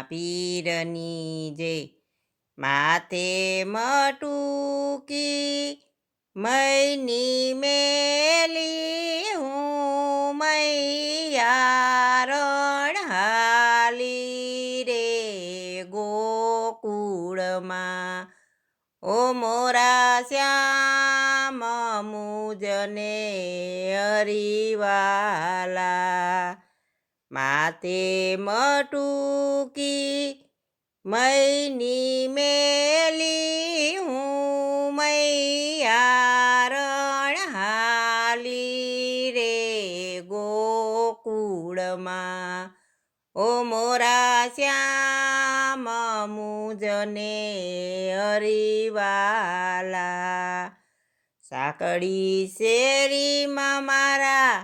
પીરની જય માથે મટુકી મૈની મેલી હું મૈયા રણહાલી રે ગોકુળમાં ઓ મોરા શ્યામ મુજને હરિવાલા માથે મટુકી મૈની મેલી હું મૈયા રણહાલી રે ગોકુળમાં ઓ મોરા શ્યામ મુજને હરિવાલા સાંકળી શેરીમાં મારા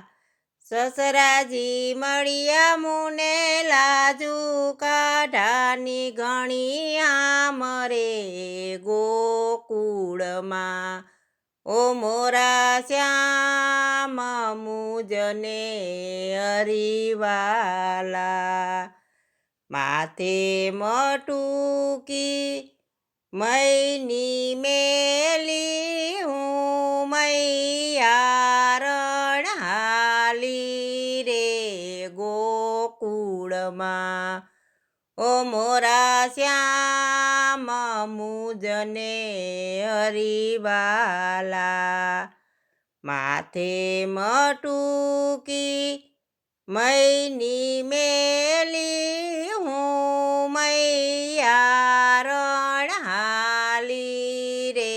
સસરાજી મળ્યા મુને લાજુ કાઢાની ઘણી આમરે ગોકુળમાં ઓ મોરા શ્યામ મુજને હરિવાલા માથે મટુકી મૈની મેલી હું મૈયા રણહાલી રે ગોકુળમાં ઓ મોરા શ્યામ મુજને હરિવાલા માથે મટુકી મૈની મેલી હું મૈયા રણહાલી રે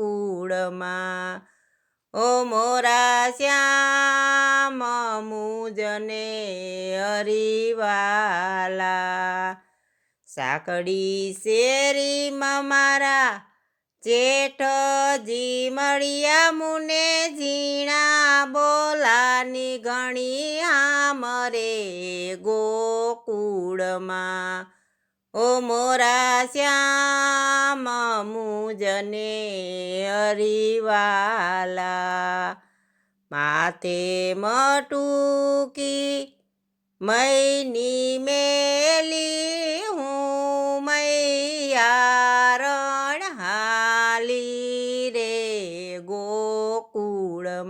ગોકુળમાં ઓ મોરા શ્યામ મુજને હરિવાલા સાંકળી શેરીમાં મારા જેઠજી મળ્યા મુને ઝીણા બોલાની ઘણી આમરે ગોકુળમાં ઓ મોરા શ્યામ મુજને હરિવાલા માથે મટુકી મૈની મેલી હું મૈયા રણહાલી રે ગોકુળમાં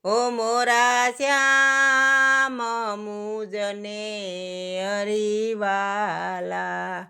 ઓ મોરા શ્યામ મુજને હરિવાલા